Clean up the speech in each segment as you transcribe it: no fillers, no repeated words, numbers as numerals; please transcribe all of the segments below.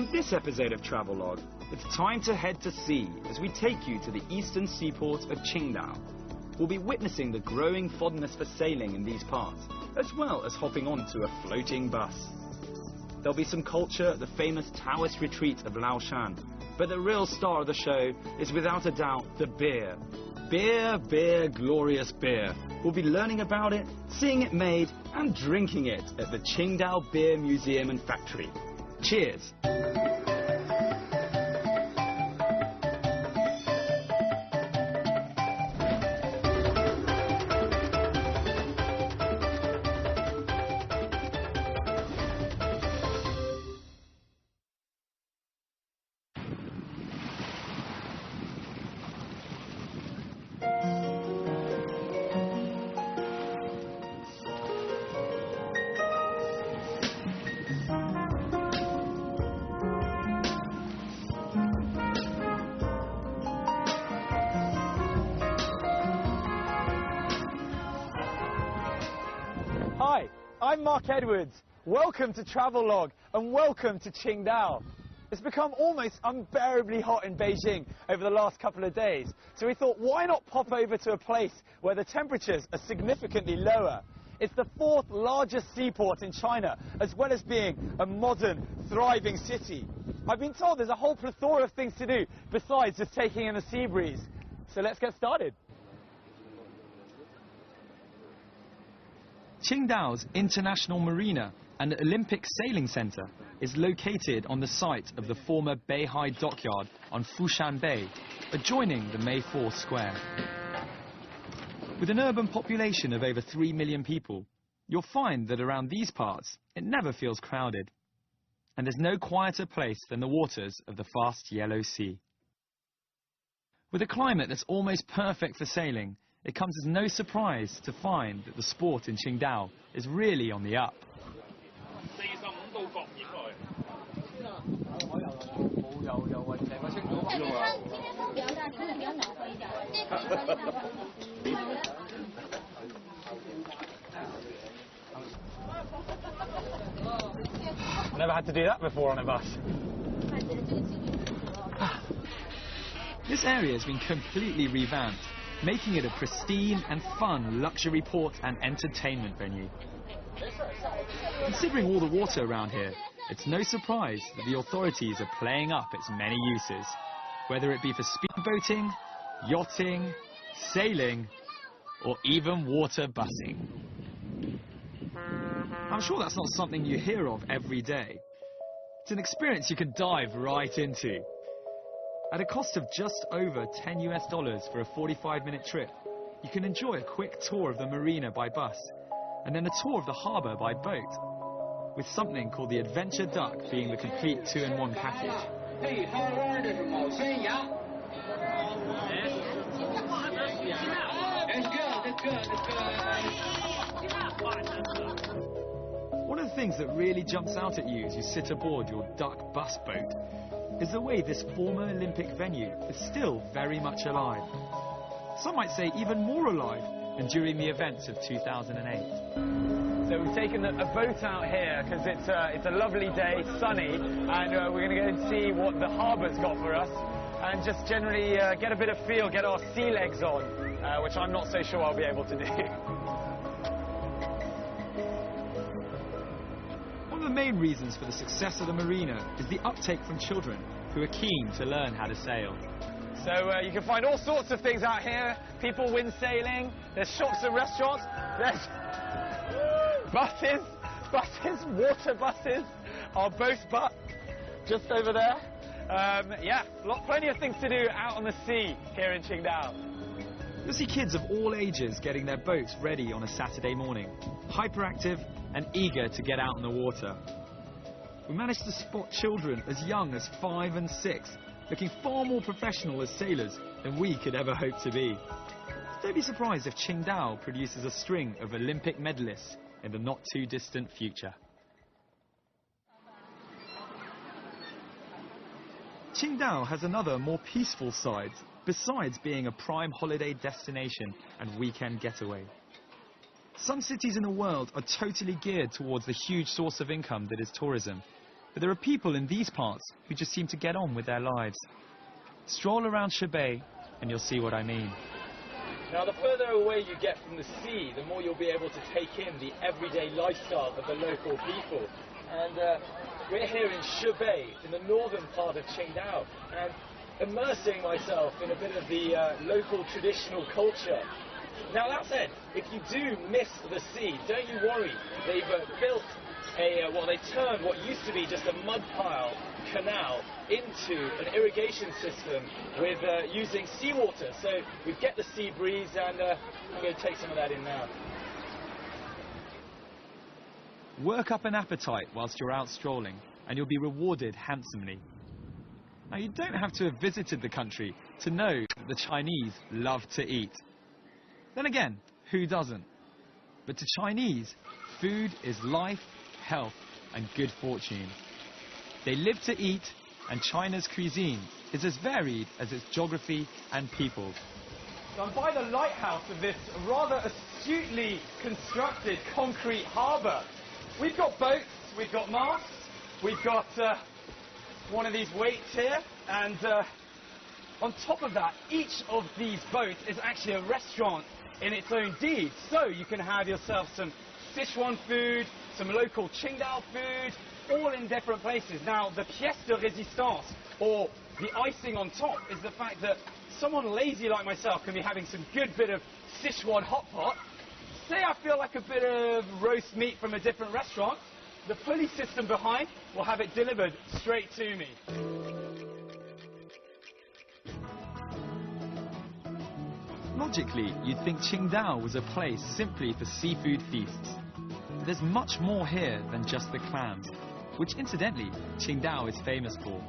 On this episode of Travelogue, it's time to head to sea as we take you to the eastern seaport of QINGDAO. We'll be witnessing the growing fondness for sailing in these parts, as well as hopping onto a floating bus. There'll be some culture at the famous Taoist retreat of Laoshan, but the real star of the show is without a doubt the beer. Beer, beer, glorious beer. We'll be learning about it, seeing it made, and drinking it at the QINGDAO Beer Museum and Factory. Cheers! Hi, I'm Mark Edwards. Welcome to Travelogue and welcome to QINGDAO. It's become almost unbearably hot in Beijing over the last couple of days, so we thought why not pop over to a place where the temperatures are significantly lower. It's the fourth largest seaport in China, as well as being a modern, thriving city. I've been told there's a whole plethora of things to do besides just taking in a sea breeze. So let's get started. QINGDAO's International Marina and Olympic Sailing Centre is located on the site of the former Beihai dockyard on Fushan Bay, adjoining the May 4th Square. With an urban population of over 3 million people, you'll find that around these parts it never feels crowded. And there's no quieter place than the waters of the vast Yellow Sea. With a climate that's almost perfect for sailing, it comes as no surprise to find that the sport in QINGDAO is really on the up. Never had to do that before on a bus. This area has been completely revamped, making it a pristine and fun luxury port and entertainment venue. Considering all the water around here, it's no surprise that the authorities are playing up its many uses, whether it be for speedboating, yachting, sailing, or even water busing. I'm sure that's not something you hear of every day. It's an experience you can dive right into. At a cost of just over $10 for a 45-minute trip, you can enjoy a quick tour of the marina by bus, and then a tour of the harbour by boat, with something called the Adventure Duck being the complete two-in-one package. One of the things that really jumps out at you as you sit aboard your duck bus boat is the way this former Olympic venue is still very much alive. Some might say even more alive than during the events of 2008. So we've taken a boat out here because it's a lovely day, sunny, and we're going to go and see what the harbour's got for us and just generally get a bit of feel, get our sea legs on, which I'm not so sure I'll be able to do. One of the main reasons for the success of the marina is the uptake from children who are keen to learn how to sail. So you can find all sorts of things out here. People wind sailing, there's shops and restaurants, there's buses, water buses, our boat butt just over there. Yeah, plenty of things to do out on the sea here in QINGDAO. You'll see kids of all ages getting their boats ready on a Saturday morning, hyperactive and eager to get out on the water. We managed to spot children as young as 5 and 6, looking far more professional as sailors than we could ever hope to be. Don't be surprised if QINGDAO produces a string of Olympic medalists in the not-too-distant future. QINGDAO has another, more peaceful side, besides being a prime holiday destination and weekend getaway. Some cities in the world are totally geared towards the huge source of income that is tourism. but there are people in these parts who just seem to get on with their lives. Stroll around Hebei and you'll see what I mean. Now, the further away you get from the sea, the more you'll be able to take in the everyday lifestyle of the local people. And we're here in Hebei, in the northern part of Qingdao, and immersing myself in a bit of the local traditional culture. Now, that said, if you do miss the sea, don't you worry. They've built they turned what used to be just a mud pile canal into an irrigation system with using seawater. So we get the sea breeze, and I'm going to take some of that in now. Work up an appetite whilst you're out strolling, and you'll be rewarded handsomely. Now, you don't have to have visited the country to know that the Chinese love to eat. Then again, who doesn't? But to Chinese, food is life, health, and good fortune. They live to eat, and China's cuisine is as varied as its geography and people. So I'm by the lighthouse of this rather astutely constructed concrete harbour. We've got boats, we've got masts, we've got one of these weights here, and on top of that, each of these boats is actually a restaurant in its own deed. So you can have yourself some Sichuan food, some local Qingdao food, all in different places. Now, the pièce de résistance, or the icing on top, is the fact that someone lazy like myself can be having some good bit of Sichuan hot pot. Say I feel like a bit of roast meat from a different restaurant, the pulley system behind will have it delivered straight to me. Logically, you'd think Qingdao was a place simply for seafood feasts. But there's much more here than just the clams, which incidentally, Qingdao is famous for.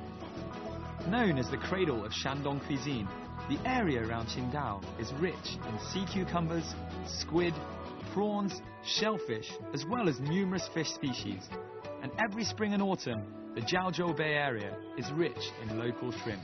Known as the cradle of Shandong cuisine, the area around Qingdao is rich in sea cucumbers, squid, prawns, shellfish, as well as numerous fish species. And every spring and autumn, the Jiaozhou Bay area is rich in local shrimp.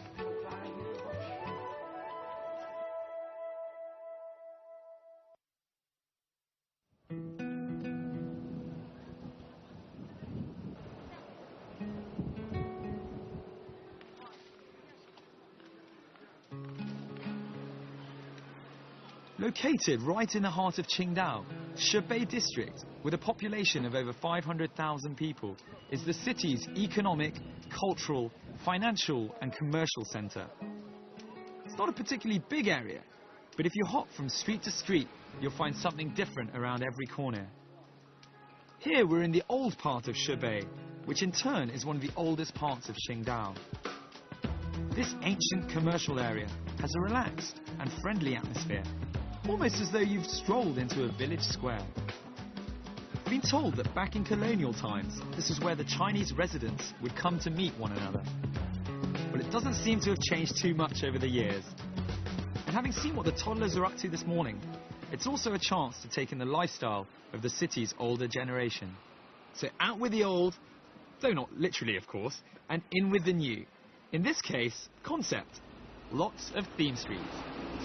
Located right in the heart of Qingdao, Hebei district, with a population of over 500,000 people, is the city's economic, cultural, financial and commercial centre. It's not a particularly big area, but if you hop from street to street, you'll find something different around every corner. Here we're in the old part of Hebei, which in turn is one of the oldest parts of Qingdao. This ancient commercial area has a relaxed and friendly atmosphere, almost as though you've strolled into a village square. I've been told that back in colonial times, this is where the Chinese residents would come to meet one another. Well, it doesn't seem to have changed too much over the years. And having seen what the toddlers are up to this morning, it's also a chance to take in the lifestyle of the city's older generation. So out with the old, though not literally of course, and in with the new. In this case, concept. Lots of theme streets.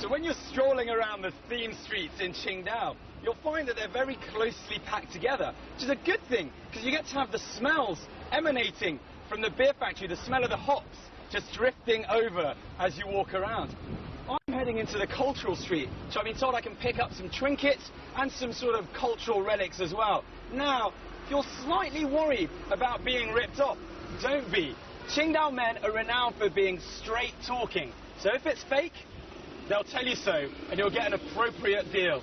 So when you're strolling around the theme streets in Qingdao, you'll find that they're very closely packed together, which is a good thing, because you get to have the smells emanating from the beer factory, the smell of the hops just drifting over as you walk around. I'm heading into the cultural street, so I've been told I can pick up some trinkets and some sort of cultural relics as well. Now, if you're slightly worried about being ripped off, don't be. Qingdao men are renowned for being straight talking. So if it's fake, they'll tell you so, and you'll get an appropriate deal.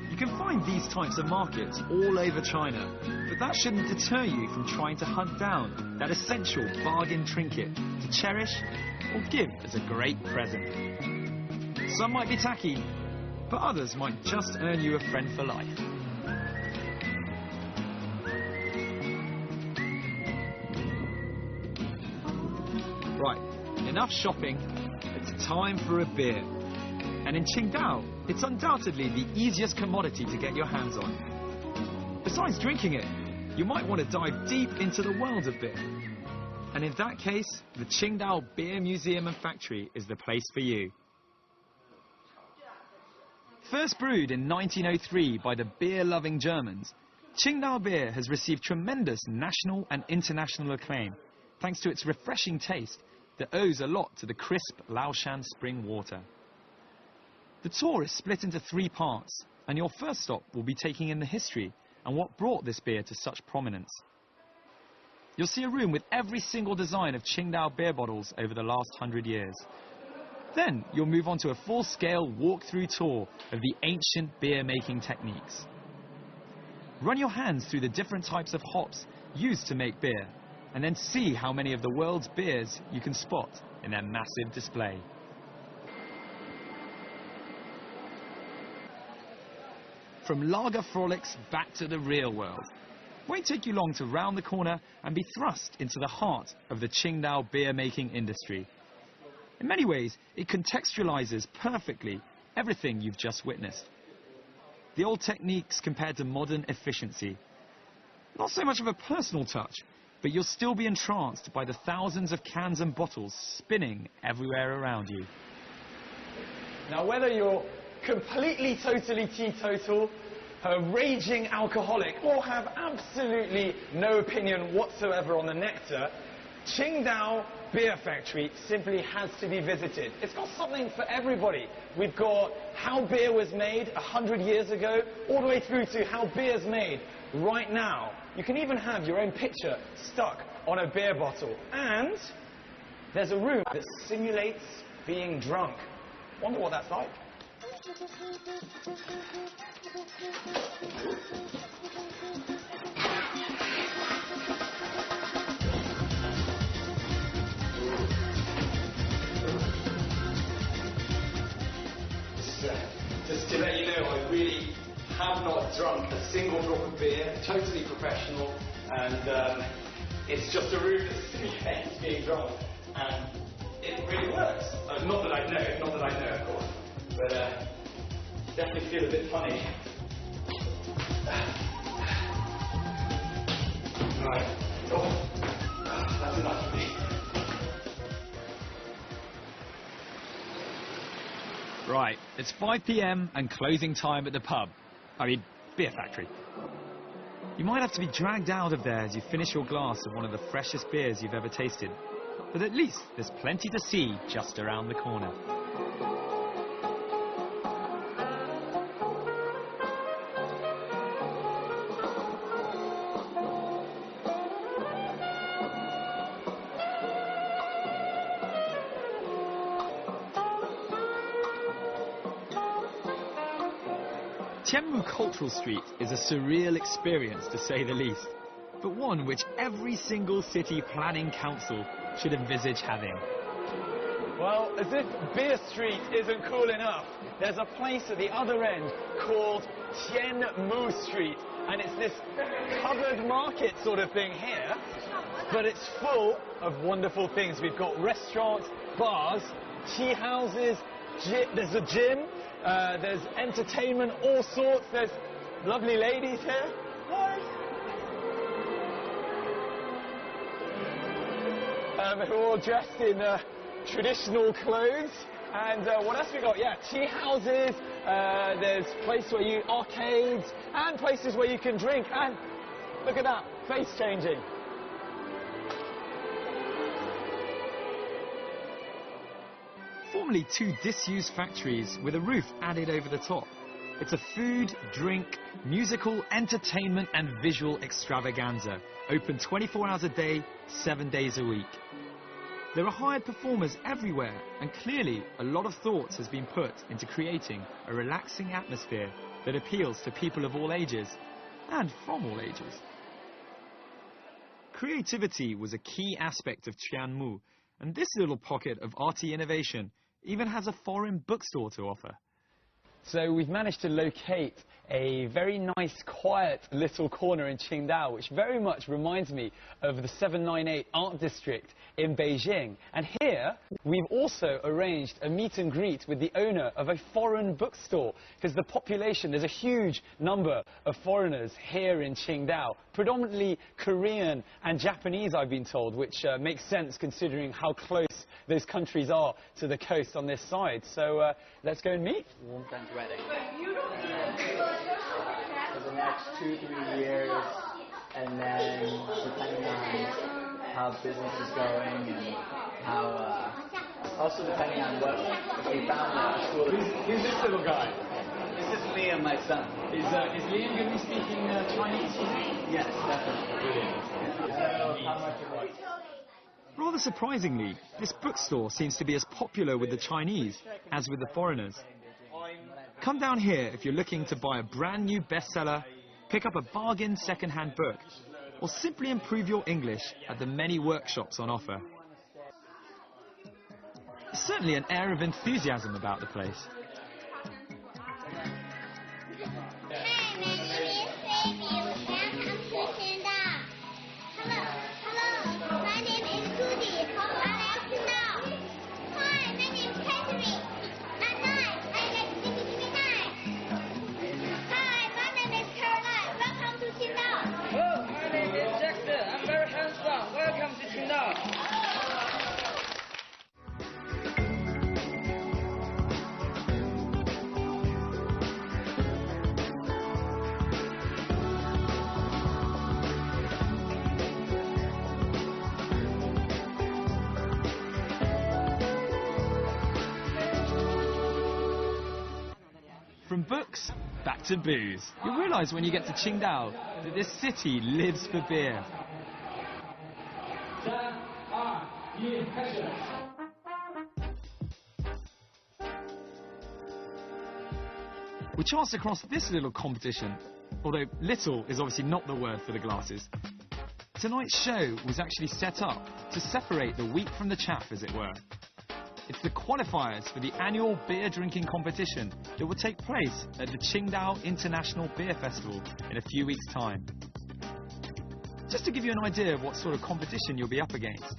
You can find these types of markets all over China, but that shouldn't deter you from trying to hunt down that essential bargain trinket to cherish or give as a great present. Some might be tacky, but others might just earn you a friend for life. Right, enough shopping, it's time for a beer. And in Qingdao, it's undoubtedly the easiest commodity to get your hands on. Besides drinking it, you might want to dive deep into the world of beer. And in that case, the QINGDAO Beer Museum and Factory is the place for you. First brewed in 1903 by the beer-loving Germans, QINGDAO beer has received tremendous national and international acclaim, thanks to its refreshing taste that owes a lot to the crisp Laoshan spring water. The tour is split into 3 parts, and your first stop will be taking in the history and what brought this beer to such prominence. You'll see a room with every single design of QINGDAO beer bottles over the last 100 years. Then you'll move on to a full-scale walk-through tour of the ancient beer-making techniques. Run your hands through the different types of hops used to make beer, and then see how many of the world's beers you can spot in their massive display. From lager frolics back to the real world. Won't take you long to round the corner and be thrust into the heart of the QINGDAO beer-making industry. In many ways, it contextualizes perfectly everything you've just witnessed. The old techniques compared to modern efficiency. Not so much of a personal touch, but you'll still be entranced by the thousands of cans and bottles spinning everywhere around you. Now, whether you're completely, totally teetotal, a raging alcoholic, or have absolutely no opinion whatsoever on the nectar, QINGDAO Beer Factory simply has to be visited. It's got something for everybody. We've got how beer was made 100 years ago, all the way through to how beer's made right now. You can even have your own picture stuck on a beer bottle. And there's a room that simulates being drunk. Wonder what that's like. Just to let you know, I really have not drunk a single drop of beer, totally professional, and it's just a room that simulates being drunk, and it really works. Not that I know, of course, but definitely feel a bit funny. Right. Oh, that's enough for me. Right, it's 5 p.m. and closing time at the pub. Beer factory. You might have to be dragged out of there as you finish your glass of one of the freshest beers you've ever tasted. But at least there's plenty to see just around the corner. Tianmu Cultural Street is a surreal experience, to say the least, but one which every single city planning council should envisage having. Well, as if Beer Street isn't cool enough, there's a place at the other end called Tianmu Street, and it's this covered market sort of thing here, but it's full of wonderful things. We've got restaurants, bars, tea houses, there's a gym, there's entertainment, all sorts. There's lovely ladies here. Hi. Who are all dressed in traditional clothes. And what else we got? Yeah, tea houses. There's places where you arcades and places where you can drink. And look at that, face changing. Formerly 2 disused factories with a roof added over the top. It's a food, drink, musical, entertainment and visual extravaganza. Open 24 hours a day, 7 days a week. There are hired performers everywhere, and clearly a lot of thought has been put into creating a relaxing atmosphere that appeals to people of all ages, and from all ages. Creativity was a key aspect of Tianmu, and this little pocket of arty innovation even has a foreign bookstore to offer. So we've managed to locate a very nice, quiet little corner in Qingdao, which very much reminds me of the 798 Art District in Beijing. And here, we've also arranged a meet and greet with the owner of a foreign bookstore, because the population, there's a huge number of foreigners here in Qingdao, predominantly Korean and Japanese, I've been told, which makes sense considering how close those countries are to the coast on this side. So let's go and meet. For the next 2-3 years, and then depending on how business is going and how, also depending on what, if we found a school. Who's this little guy? This is Liam, my son. Is Liam going to be speaking Chinese? Yes, definitely. Brilliant. So, how much it was? Rather surprisingly, this bookstore seems to be as popular with the Chinese as with the foreigners. Come down here if you're looking to buy a brand new bestseller, pick up a bargain second-hand book, or simply improve your English at the many workshops on offer. There's certainly an air of enthusiasm about the place. From books, back to booze. You realise when you get to Qingdao that this city lives for beer. We chanced across this little competition, although little is obviously not the word for the glasses. Tonight's show was actually set up to separate the wheat from the chaff, as it were. It's the qualifiers for the annual beer drinking competition that will take place at the Qingdao International Beer Festival in a few weeks' time. Just to give you an idea of what sort of competition you'll be up against,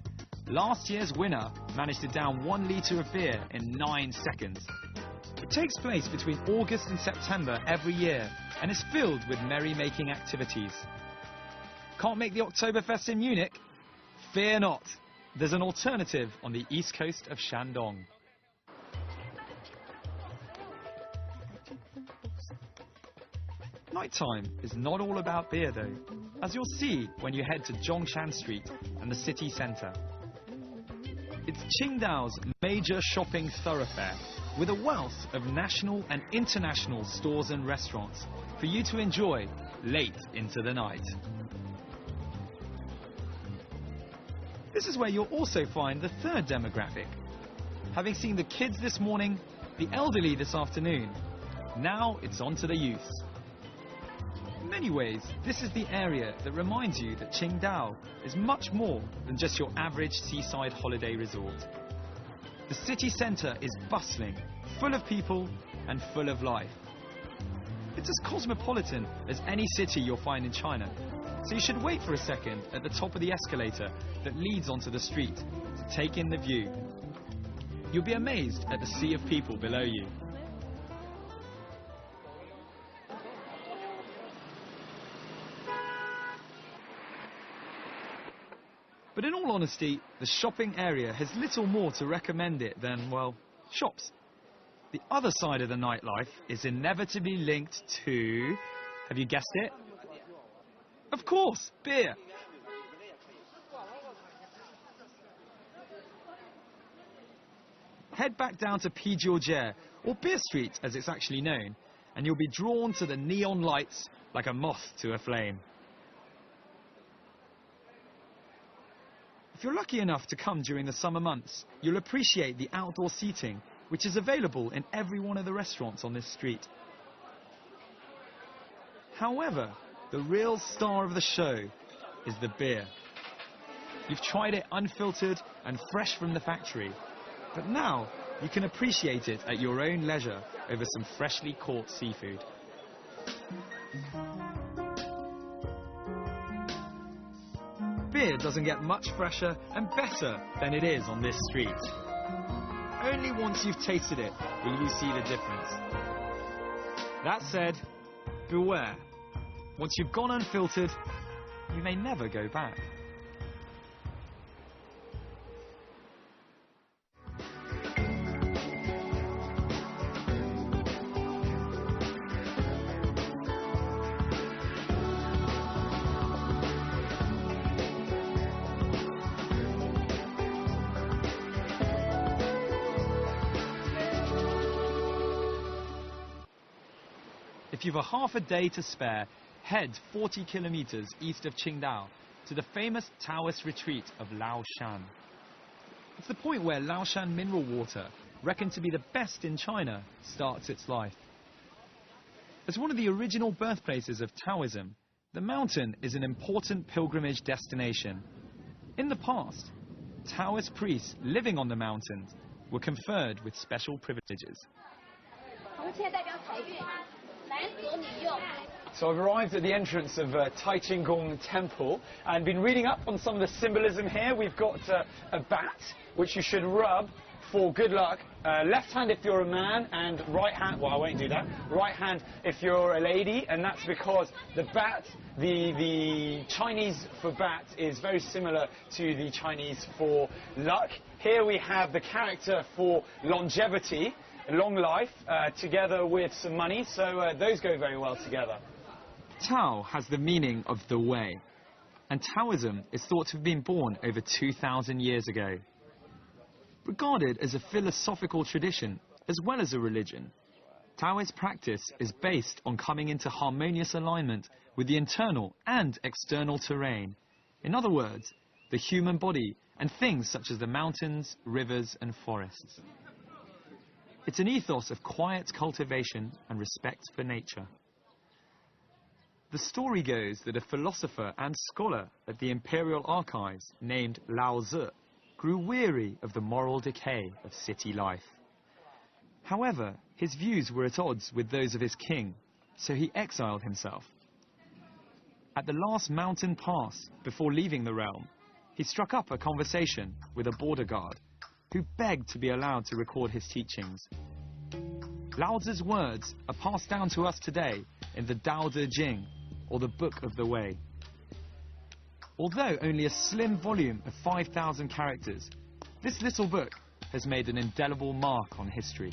last year's winner managed to down 1 litre of beer in 9 seconds. It takes place between August and September every year and is filled with merry-making activities. Can't make the Oktoberfest in Munich? Fear not. There's an alternative on the east coast of Shandong. Nighttime is not all about beer though, as you'll see when you head to Zhongshan Street and the city centre. It's Qingdao's major shopping thoroughfare, with a wealth of national and international stores and restaurants for you to enjoy late into the night. This is where you'll also find the third demographic. Having seen the kids this morning, the elderly this afternoon, now it's on to the youths. In many ways, this is the area that reminds you that Qingdao is much more than just your average seaside holiday resort. The city centre is bustling, full of people and full of life. It's as cosmopolitan as any city you'll find in China, so you should wait for a second at the top of the escalator that leads onto the street to take in the view. You'll be amazed at the sea of people below you. But in all honesty, the shopping area has little more to recommend it than, well, shops. The other side of the nightlife is inevitably linked to... have you guessed it? Of course, beer. Head back down to Pijie, or Beer Street as it's actually known, and you'll be drawn to the neon lights like a moth to a flame. If you're lucky enough to come during the summer months, you'll appreciate the outdoor seating, which is available in every one of the restaurants on this street. However, the real star of the show is the beer. You've tried it unfiltered and fresh from the factory, but now you can appreciate it at your own leisure over some freshly caught seafood. Beer doesn't get much fresher and better than it is on this street. Only once you've tasted it will you see the difference. That said, beware. Once you've gone unfiltered, you may never go back. If you've a half a day to spare, head 40 kilometers east of Qingdao to the famous Taoist retreat of Laoshan. It's the point where Laoshan mineral water, reckoned to be the best in China, starts its life. As one of the original birthplaces of Taoism, the mountain is an important pilgrimage destination. In the past, Taoist priests living on the mountains were conferred with special privileges. So I've arrived at the entrance of Tai Qinggong Temple and been reading up on some of the symbolism here. We've got a bat, which you should rub for good luck. Left hand if you're a man, and right hand, well, I won't do that. Right hand if you're a lady, and that's because the bat, the Chinese for bat is very similar to the Chinese for luck. Here we have the character for longevity, long life, together with some money, so those go very well together. Tao has the meaning of the way, and Taoism is thought to have been born over 2,000 years ago. Regarded as a philosophical tradition as well as a religion, Taoist practice is based on coming into harmonious alignment with the internal and external terrain. In other words, the human body and things such as the mountains, rivers and forests. It's an ethos of quiet cultivation and respect for nature. The story goes that a philosopher and scholar at the Imperial Archives named Lao Tzu grew weary of the moral decay of city life. However, his views were at odds with those of his king, so he exiled himself. At the last mountain pass before leaving the realm, he struck up a conversation with a border guard who begged to be allowed to record his teachings. Lao Tzu's words are passed down to us today in the Tao Te Ching, or the Book of the Way. Although only a slim volume of 5,000 characters, this little book has made an indelible mark on history.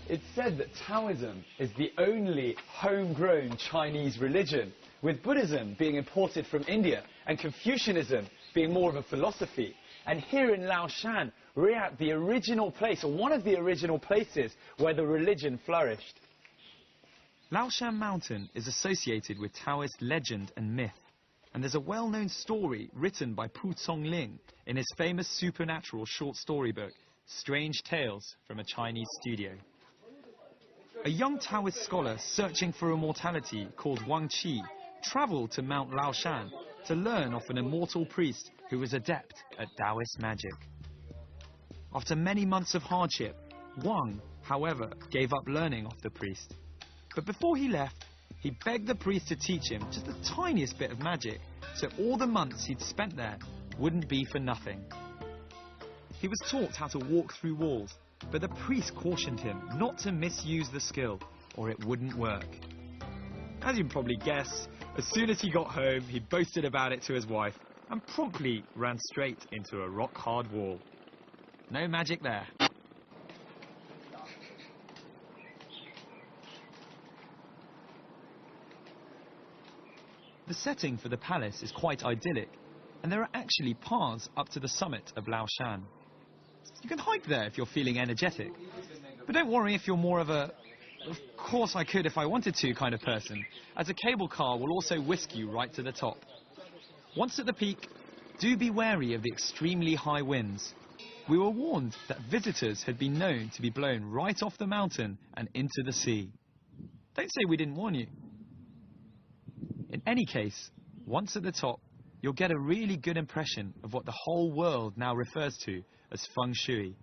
It's said that Taoism is the only homegrown Chinese religion, with Buddhism being imported from India and Confucianism being more of a philosophy. And here in Laoshan, we're at the original place, or one of the original places, where the religion flourished. Laoshan Mountain is associated with Taoist legend and myth, and there's a well-known story written by Pu Congling in his famous supernatural short story book, Strange Tales from a Chinese Studio. A young Taoist scholar searching for immortality called Wang Qi travelled to Mount Laoshan to learn of an immortal priest who was adept at Taoist magic. After many months of hardship, Wang, however, gave up learning of the priest. But before he left, he begged the priest to teach him just the tiniest bit of magic, so all the months he'd spent there wouldn't be for nothing. He was taught how to walk through walls, but the priest cautioned him not to misuse the skill, or it wouldn't work. As you can probably guess, as soon as he got home, he boasted about it to his wife, and promptly ran straight into a rock-hard wall. No magic there. The setting for the palace is quite idyllic, and there are actually paths up to the summit of Laoshan. You can hike there if you're feeling energetic, but don't worry if you're more of a "of course I could if I wanted to" kind of person, as a cable car will also whisk you right to the top. Once at the peak, do be wary of the extremely high winds. We were warned that visitors had been known to be blown right off the mountain and into the sea. Don't say we didn't warn you. In any case, once at the top, you'll get a really good impression of what the whole world now refers to as feng shui.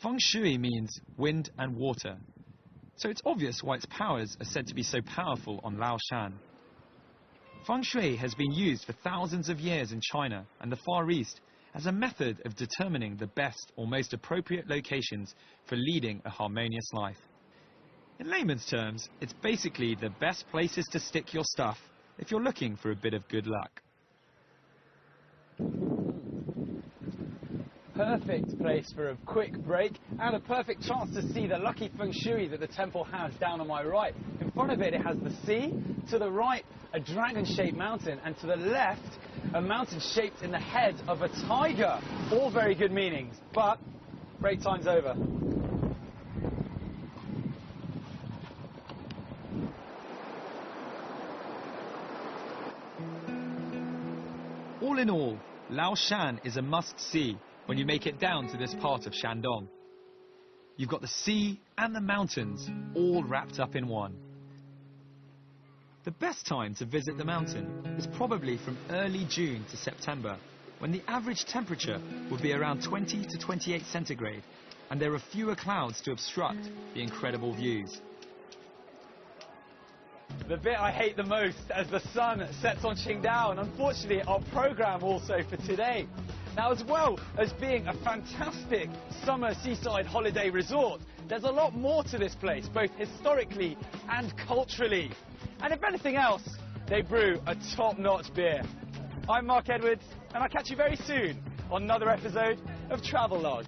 Feng shui means wind and water, so it's obvious why its powers are said to be so powerful on Laoshan. Feng shui has been used for thousands of years in China and the Far East as a method of determining the best or most appropriate locations for leading a harmonious life. In layman's terms, it's basically the best places to stick your stuff if you're looking for a bit of good luck. Perfect place for a quick break and a perfect chance to see the lucky feng shui that the temple has down on my right. In front of it, it has the sea, to the right a dragon-shaped mountain, and to the left a mountain shaped in the head of a tiger. All very good meanings, but break time's over. All in all, Laoshan is a must-see when you make it down to this part of Shandong. You've got the sea and the mountains all wrapped up in one. The best time to visit the mountain is probably from early June to September, when the average temperature will be around 20 to 28 centigrade, and there are fewer clouds to obstruct the incredible views. The bit I hate the most as the sun sets on QINGDAO, and unfortunately our programme also for today. Now, as well as being a fantastic summer seaside holiday resort, there's a lot more to this place, both historically and culturally. And if anything else, they brew a top-notch beer. I'm Mark Edwards, and I'll catch you very soon on another episode of Travelogue.